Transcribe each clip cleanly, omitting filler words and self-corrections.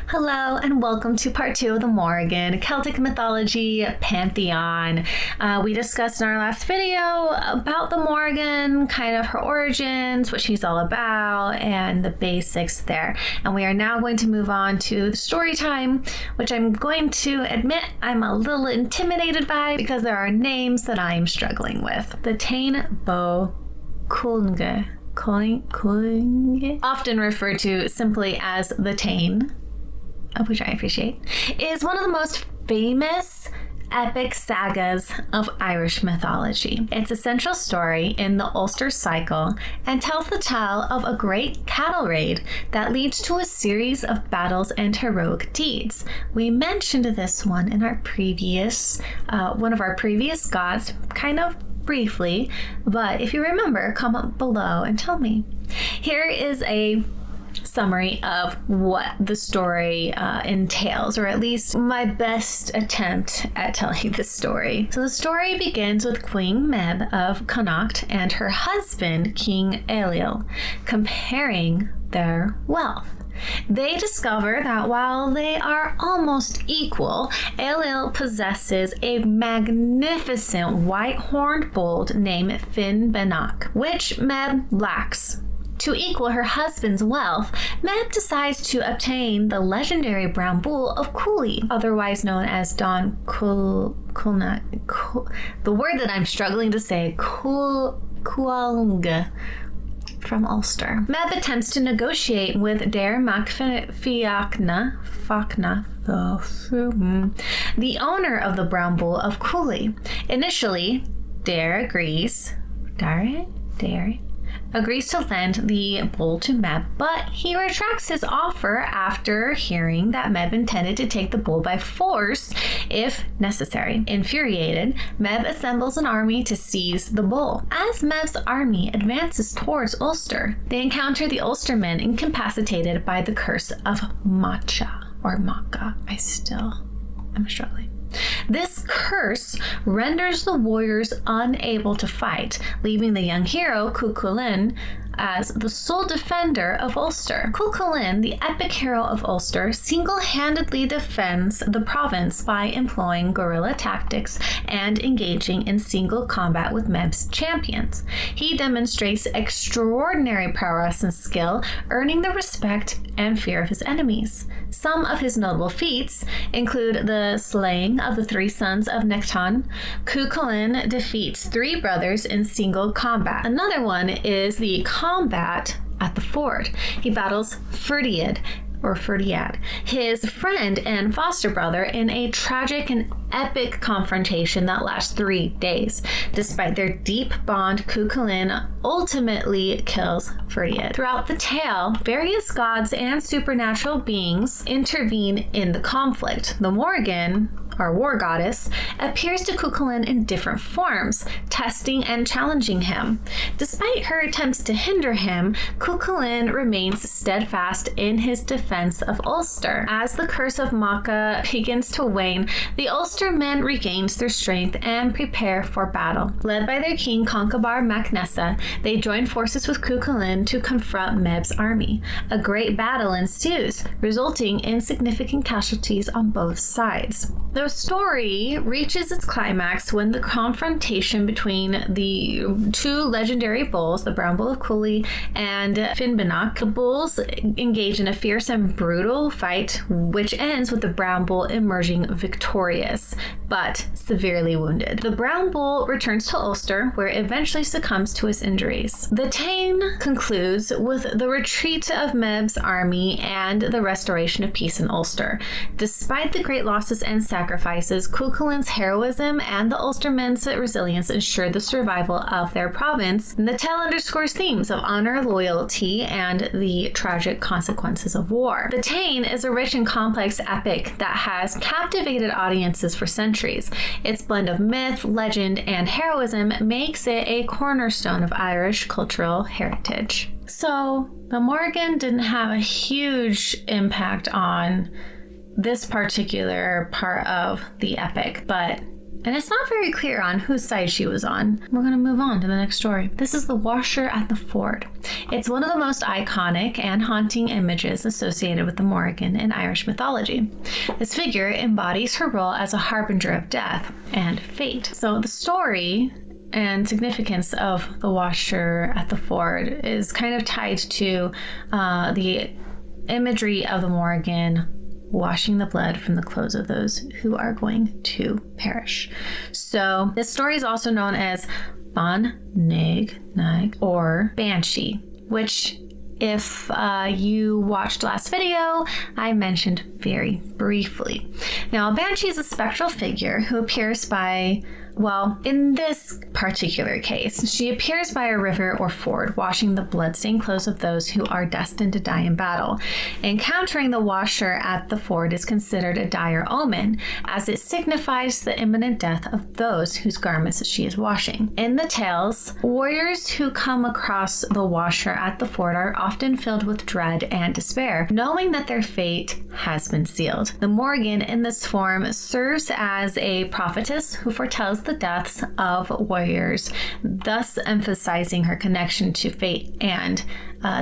Hello and welcome to part 2 of the Morrigan Celtic mythology pantheon. We discussed in our last video about the Morrigan, kind of her origins, what she's all about, and the basics there. And we are now going to move on to the story time, which I'm going to admit I'm a little intimidated by because there are names that I'm struggling with. The Tain Bo Kulnge, often referred to simply as the Tain, which I appreciate, is one of the most famous epic sagas of Irish mythology. It's a central story in the Ulster cycle and tells the tale of a great cattle raid that leads to a series of battles and heroic deeds. We mentioned this one in our previous, one of our previous gods, kind of briefly, but if you remember, comment below and tell me. Here is a summary of what the story entails, or at least my best attempt at telling the story. So the story begins with Queen Meb of Connacht and her husband, King Ailill, comparing their wealth. They discover that while they are almost equal, Ailill possesses a magnificent white-horned bull named Finn Benach, which Meb lacks. To equal her husband's wealth, Meb decides to obtain the legendary brown bull of Cooley, otherwise known as Don Culna. The word that I'm struggling to say, Cualnge, from Ulster. Meb attempts to negotiate with Dair Mac Fiachna, the owner of the brown bull of Cooley. Initially, Dair agrees to lend the bull to Meb, but he retracts his offer after hearing that Meb intended to take the bull by force if necessary. Infuriated, Meb assembles an army to seize the bull. As Meb's army advances towards Ulster, they encounter the Ulstermen incapacitated by the curse of Macha. I'm struggling. This curse renders the warriors unable to fight, leaving the young hero, Cú Chulainn, as the sole defender of Ulster. Cú Chulainn, the epic hero of Ulster, single-handedly defends the province by employing guerrilla tactics and engaging in single combat with Meb's champions. He demonstrates extraordinary prowess and skill, earning the respect and fear of his enemies. Some of his notable feats include the slaying of the 3 sons of Necton. Cú Chulainn defeats 3 brothers in single combat. Another one is the combat at the ford. He battles Ferdiad, his friend and foster brother, in a tragic and epic confrontation that lasts 3 days. Despite their deep bond, Cú Chulainn ultimately kills Ferdiad. Throughout the tale, various gods and supernatural beings intervene in the conflict. The Morrigan, our war goddess, appears to Cú Chulainn in different forms, testing and challenging him. Despite her attempts to hinder him, Cú Chulainn remains steadfast in his defense of Ulster. As the curse of Macha begins to wane, the Ulster men regain their strength and prepare for battle. Led by their king Concobar Mac Nessa, they join forces with Cú Chulainn to confront Meb's army. A great battle ensues, resulting in significant casualties on both sides. The story reaches its climax when the confrontation between the 2 legendary bulls, the Brown Bull of Cooley and Finn Benach. The bulls engage in a fierce and brutal fight, which ends with the Brown Bull emerging victorious, but severely wounded. The Brown Bull returns to Ulster, where it eventually succumbs to his injuries. The Tain concludes with the retreat of Meb's army and the restoration of peace in Ulster. Despite the great losses and sacrifices, Cú Chulainn's heroism and the Ulstermen's resilience ensure the survival of their province. And the tale underscores themes of honor, loyalty, and the tragic consequences of war. The Tain is a rich and complex epic that has captivated audiences for centuries. Its blend of myth, legend, and heroism makes it a cornerstone of Irish cultural heritage. So, the Morrigan didn't have a huge impact on this particular part of the epic, but And it's not very clear on whose side she was on. We're going to move on to the next story. This is the washer at the ford. It's one of the most iconic and haunting images associated with the Morrigan in Irish mythology. This figure embodies her role as a harbinger of death and fate. So the story and significance of the washer at the ford is kind of tied to the imagery of the Morrigan washing the blood from the clothes of those who are going to perish. So this story is also known as Ban Nag or Banshee, which if you watched last video, I mentioned very briefly. Now, a banshee is a spectral figure who appears by, well, in this particular case, she appears by a river or ford, washing the bloodstained clothes of those who are destined to die in battle. Encountering the washer at the ford is considered a dire omen, as it signifies the imminent death of those whose garments she is washing. In the tales, warriors who come across the washer at the ford are often filled with dread and despair, knowing that their fate has been sealed. The Morrigan in this form serves as a prophetess who foretells the deaths of warriors, thus emphasizing her connection to fate and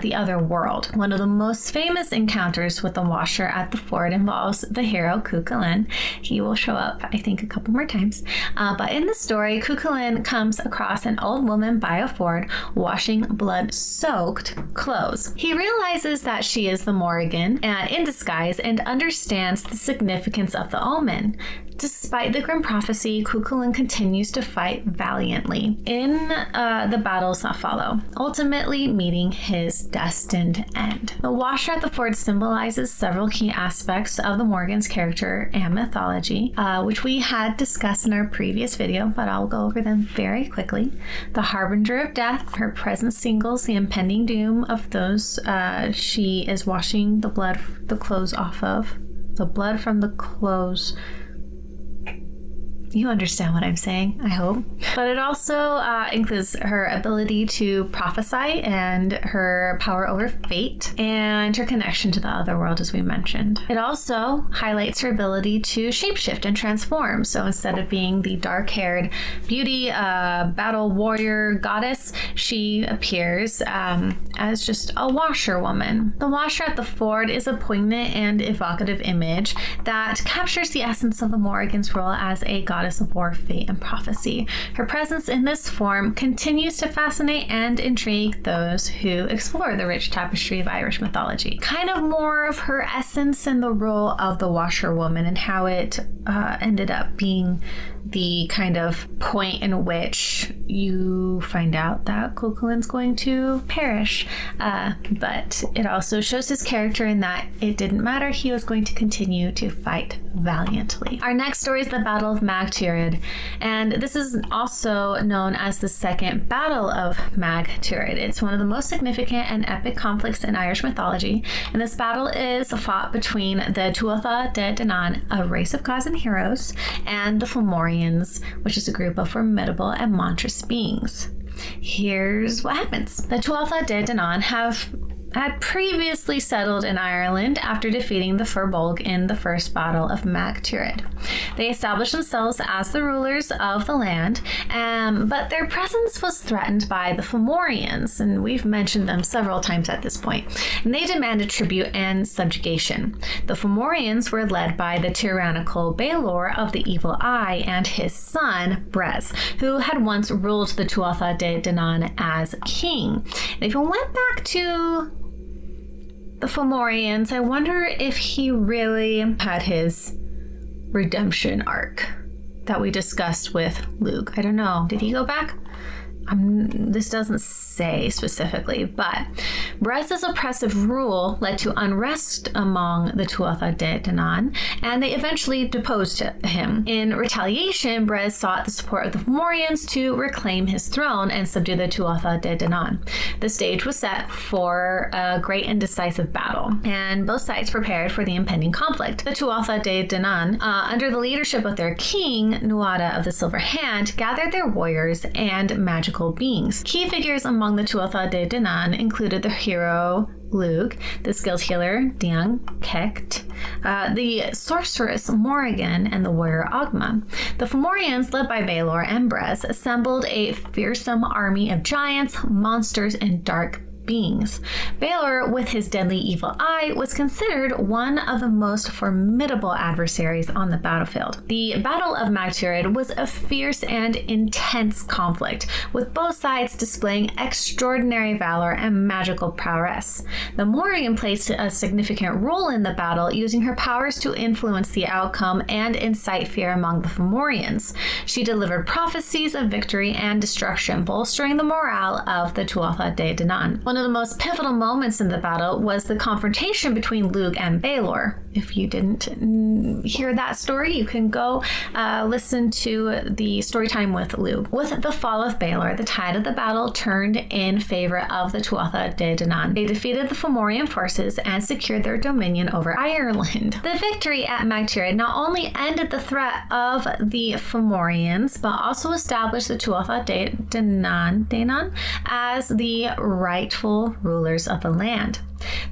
the other world. One of the most famous encounters with the washer at the ford involves the hero Cú Chulainn. He will show up, I think, a couple more times. But in the story, Cú Chulainn comes across an old woman by a ford washing blood-soaked clothes. He realizes that she is the Morrigan in disguise and understands the significance of the omen. Despite the grim prophecy, Cú Chulainn continues to fight valiantly in the battles that follow, ultimately meeting his destined end. The washer at the ford symbolizes several key aspects of the Morrigan's character and mythology, which we had discussed in our previous video, but I'll go over them very quickly. The harbinger of death, her presence signals the impending doom of those she is washing the clothes off of. The blood from the clothes. You understand what I'm saying, I hope. But it also includes her ability to prophesy and her power over fate and her connection to the other world, as we mentioned. It also highlights her ability to shapeshift and transform. So instead of being the dark-haired beauty, battle warrior goddess, she appears as just a washerwoman. The washer at the ford is a poignant and evocative image that captures the essence of the Morrigan's role as a goddess of war, fate, and prophecy. Her presence in this form continues to fascinate and intrigue those who explore the rich tapestry of Irish mythology. Kind of more of her essence and the role of the washerwoman and how it ended up being the kind of point in which you find out that Cú Chulainn's going to perish. But it also shows his character in that it didn't matter. He was going to continue to fight valiantly. Our next story is the Battle of Mag Tuired, and this is also known as the Second Battle of Mag Tuired. It's one of the most significant and epic conflicts in Irish mythology, and this battle is fought between the Tuatha De Danann, a race of gods and heroes, and the Fomorians, which is a group of formidable and monstrous beings. Here's what happens. The Tuatha De Danann had previously settled in Ireland after defeating the foreboding in the First Battle of Mag Tuired. They established themselves as the rulers of the land, but their presence was threatened by the Fomorians, and we've mentioned them several times at this point, and they demanded tribute and subjugation. The Fomorians were led by the tyrannical Baelor of the Evil Eye and his son, Brez, who had once ruled the Tuatha De Danann as king. And if you went back to the Fomorians, I wonder if he really had his redemption arc that we discussed with Luke. I don't know. Did he go back? This doesn't say specifically, but Brez's oppressive rule led to unrest among the Tuatha De Danann, and they eventually deposed him. In retaliation, Brez sought the support of the Fomorians to reclaim his throne and subdue the Tuatha De Danann. The stage was set for a great and decisive battle, and both sides prepared for the impending conflict. The Tuatha De Danann, under the leadership of their king, Nuada of the Silver Hand, gathered their warriors and magical beings. Key figures among the Tuatha De Danann included the hero Luke, the skilled healer Dian Kecht, the sorceress Morrigan, and the warrior Ogma. The Fomorians, led by Baelor and Brez, assembled a fearsome army of giants, monsters, and dark beings. Baelor, with his deadly evil eye, was considered one of the most formidable adversaries on the battlefield. The Battle of Mag Tuired was a fierce and intense conflict, with both sides displaying extraordinary valor and magical prowess. The Morrigan played a significant role in the battle, using her powers to influence the outcome and incite fear among the Fomorians. She delivered prophecies of victory and destruction, bolstering the morale of the Tuatha De Danann. One of the most pivotal moments in the battle was the confrontation between Lugh and Baelor. If you didn't hear that story, you can go listen to the story time with Lugh. With the fall of Baelor, the tide of the battle turned in favor of the Tuatha De Danann. They defeated the Fomorian forces and secured their dominion over Ireland. The victory at Mag Tuired not only ended the threat of the Fomorians, but also established the Tuatha De Danann as the rightful rulers of the land.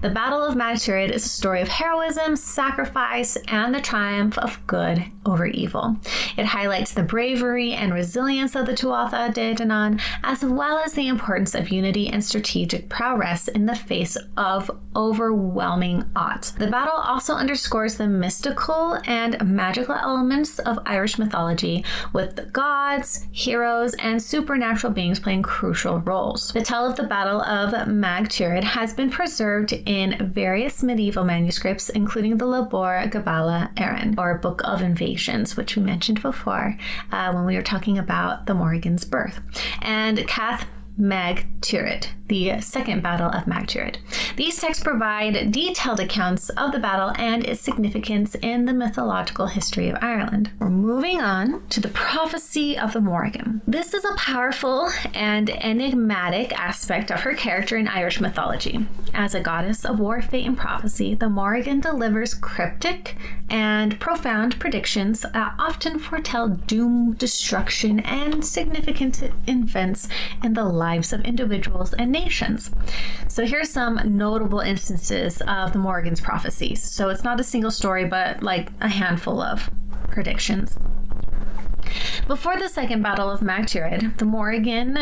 The Battle of Mag Tuired is a story of heroism, sacrifice, and the triumph of good over evil. It highlights the bravery and resilience of the Tuatha De Danann, as well as the importance of unity and strategic prowess in the face of overwhelming odds. The battle also underscores the mystical and magical elements of Irish mythology, with the gods, heroes, and supernatural beings playing crucial roles. The tale of the Battle of Mag Tuired has been preserved in various medieval manuscripts, including the Labor Gabala Erin, or Book of Invasions, which we mentioned before when we were talking about the Morrigan's birth, and Cath Mag Tuired, the second Battle of Mag Tuired. These texts provide detailed accounts of the battle and its significance in the mythological history of Ireland. We're moving on to the prophecy of the Morrigan. This is a powerful and enigmatic aspect of her character in Irish mythology. As a goddess of war, fate, and prophecy, the Morrigan delivers cryptic and profound predictions that often foretell doom, destruction, and significant events in the lives of individuals and nations. So here's some notable instances of the Morrigan's prophecies. So it's not a single story, but like a handful of predictions. Before the second Battle of Mag Tuired, the Morrigan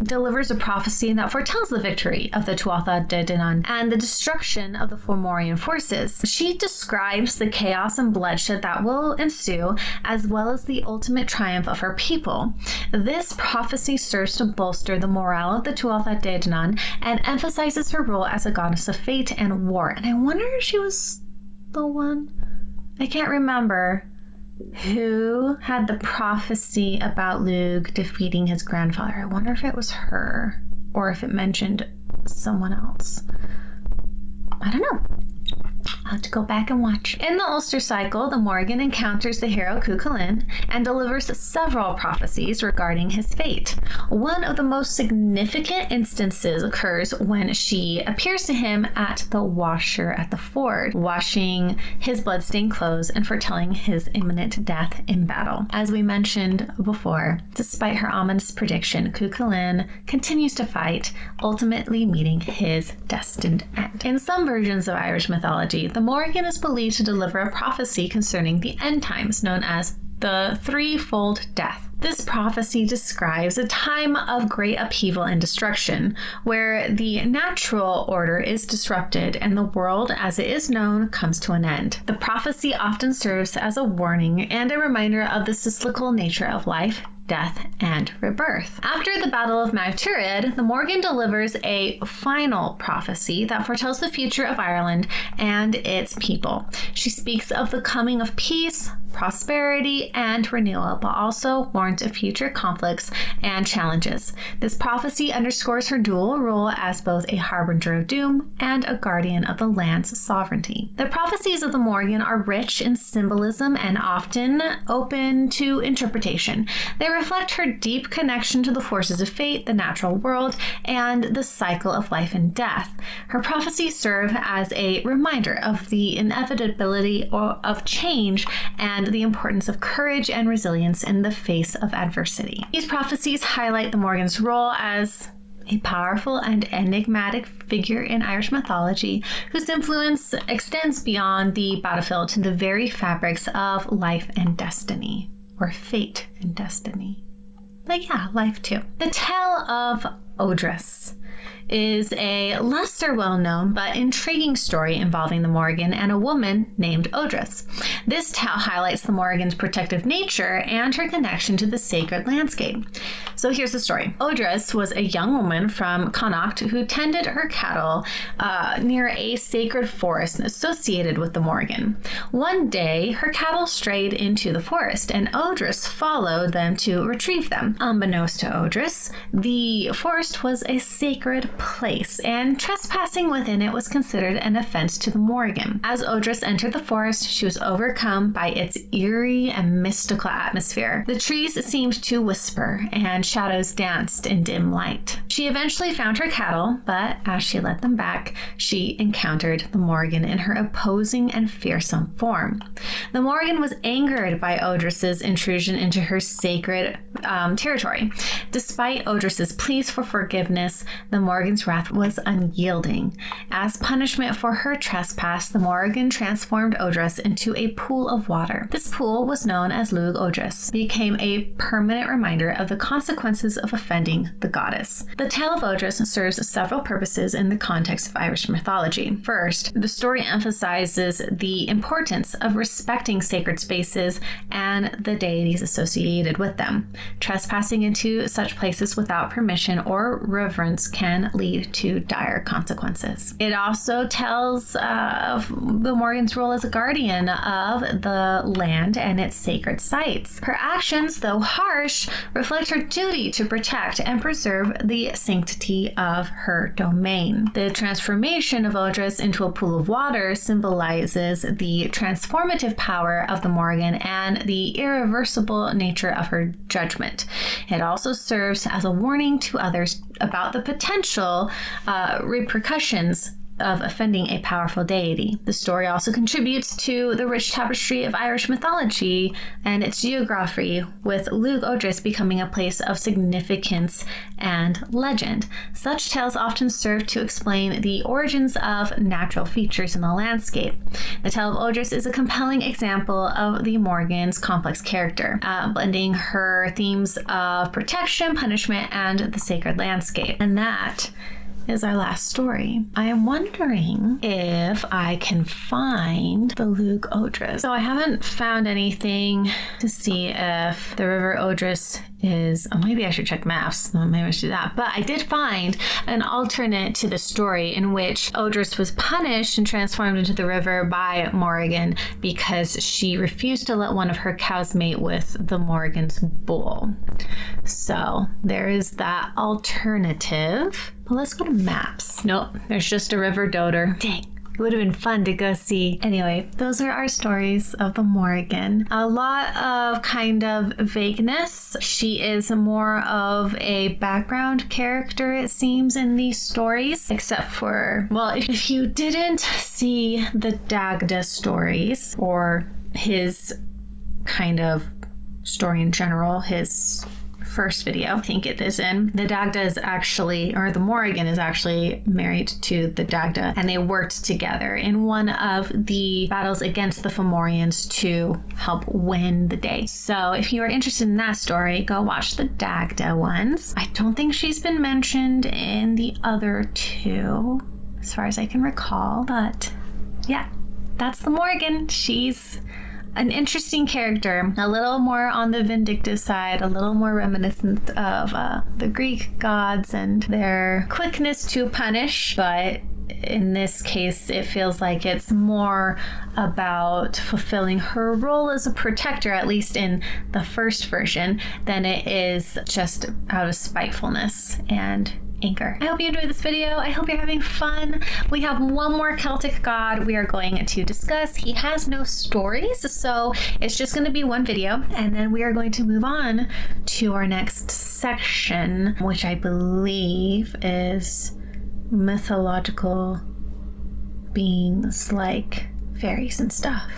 delivers a prophecy that foretells the victory of the Tuatha De Danann and the destruction of the Fomorian forces. She describes the chaos and bloodshed that will ensue, as well as the ultimate triumph of her people. This prophecy serves to bolster the morale of the Tuatha De Danann and emphasizes her role as a goddess of fate and war. And I wonder if she was the one, I can't remember, who had the prophecy about Lugh defeating his grandfather. I wonder if it was her or if it mentioned someone else. I don't know. I'll have to go back and watch. In the Ulster cycle, the Morrigan encounters the hero Cú Chulainn and delivers several prophecies regarding his fate. One of the most significant instances occurs when she appears to him at the washer at the ford, washing his bloodstained clothes and foretelling his imminent death in battle. As we mentioned before, despite her ominous prediction, Cú Chulainn continues to fight, ultimately meeting his destined end. In some versions of Irish mythology, the Morrigan is believed to deliver a prophecy concerning the end times, known as the threefold death. This prophecy describes a time of great upheaval and destruction, where the natural order is disrupted and the world as it is known comes to an end. The prophecy often serves as a warning and a reminder of the cyclical nature of life, death, and rebirth. After the Battle of Mag Tuired, the Morrigan delivers a final prophecy that foretells the future of Ireland and its people. She speaks of the coming of peace, prosperity, and renewal, but also warns of future conflicts and challenges. This prophecy underscores her dual role as both a harbinger of doom and a guardian of the land's sovereignty. The prophecies of the Morrigan are rich in symbolism and often open to interpretation. They reflect her deep connection to the forces of fate, the natural world, and the cycle of life and death. Her prophecies serve as a reminder of the inevitability of change and the importance of courage and resilience in the face of adversity. These prophecies highlight the Morrigan's role as a powerful and enigmatic figure in Irish mythology whose influence extends beyond the battlefield to the very fabrics of life and destiny, or fate and destiny. But yeah, life too. The tale of Odrys is a lesser well-known but intriguing story involving the Morrigan and a woman named Odrys. This tale highlights the Morrigan's protective nature and her connection to the sacred landscape. So here's the story. Odrys was a young woman from Connacht who tended her cattle near a sacred forest associated with the Morrigan. One day, her cattle strayed into the forest, and Odrys followed them to retrieve them. Unbeknownst to Odrys, the forest was a sacred place, and trespassing within it was considered an offense to the Morrigan. As Odrys entered the forest, she was overcome by its eerie and mystical atmosphere. The trees seemed to whisper, and shadows danced in dim light. She eventually found her cattle, but as she led them back, she encountered the Morrigan in her opposing and fearsome form. The Morrigan was angered by Odrys's intrusion into her sacred territory. Despite Odrys's pleas for forgiveness, the Morrigan's wrath was unyielding. As punishment for her trespass, the Morrigan transformed Odrys into a pool of water. This pool was known as Lug Odrys, became a permanent reminder of the consequences of offending the goddess. The tale of Odrys serves several purposes in the context of Irish mythology. First, the story emphasizes the importance of respecting sacred spaces and the deities associated with them. Trespassing into such places without permission or reverence can lead to dire consequences. It also tells of the Morrigan's role as a guardian of the land and its sacred sites. Her actions, though harsh, reflect her duty to protect and preserve the sanctity of her domain. The transformation of Odrys into a pool of water symbolizes the transformative power of the Morrigan and the irreversible nature of her judgment. It also serves as a warning to others about the potential repercussions of offending a powerful deity. The story also contributes to the rich tapestry of Irish mythology and its geography, with Lug Odrys becoming a place of significance and legend. Such tales often serve to explain the origins of natural features in the landscape. The tale of Odrys is a compelling example of the Morrigan's complex character, blending her themes of protection, punishment, and the sacred landscape. And that is our last story. I am wondering if I can find the Lug Odrys. So I haven't found anything to see if the River Odrys is, oh, maybe I should check maps. Maybe I should do that. But I did find an alternate to the story in which Odrys was punished and transformed into the river by Morrigan because she refused to let one of her cows mate with the Morrigan's bull. So there is that alternative. Well, let's go to maps. Nope, there's just a river Dodder. Dang. It would have been fun to go see. Anyway, those are our stories of the Morrigan. A lot of kind of vagueness. She is more of a background character, it seems, in these stories. Except for, well, if you didn't see the Dagda stories, or his kind of story in general, his first video, I think it is in. The Dagda is actually, or the Morrigan is actually married to the Dagda, and they worked together in one of the battles against the Fomorians to help win the day. So if you are interested in that story, go watch the Dagda ones. I don't think she's been mentioned in the other two, as far as I can recall, but yeah, that's the Morrigan. She's an interesting character, a little more on the vindictive side, a little more reminiscent of the Greek gods and their quickness to punish, but in this case it feels like it's more about fulfilling her role as a protector, at least in the first version, than it is just out of spitefulness and anger. I hope you enjoyed this video. I hope you're having fun. We have one more Celtic god we are going to discuss. He has no stories, so it's just going to be one video, and then we are going to move on to our next section, which I believe is mythological beings like fairies and stuff.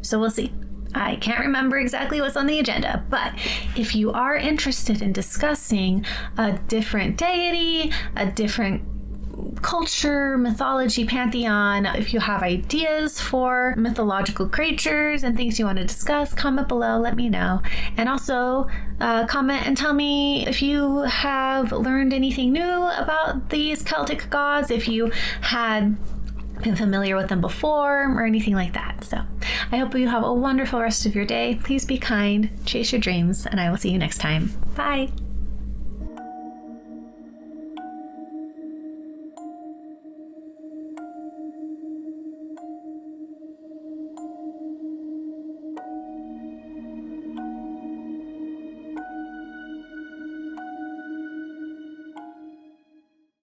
So we'll see. I can't remember exactly what's on the agenda, but if you are interested in discussing a different deity, a different culture, mythology, pantheon, if you have ideas for mythological creatures and things you want to discuss, comment below, let me know. And also comment and tell me if you have learned anything new about these Celtic gods, if you had been familiar with them before or anything like that. So I hope you have a wonderful rest of your day. Please be kind, chase your dreams, and I will see you next time. Bye.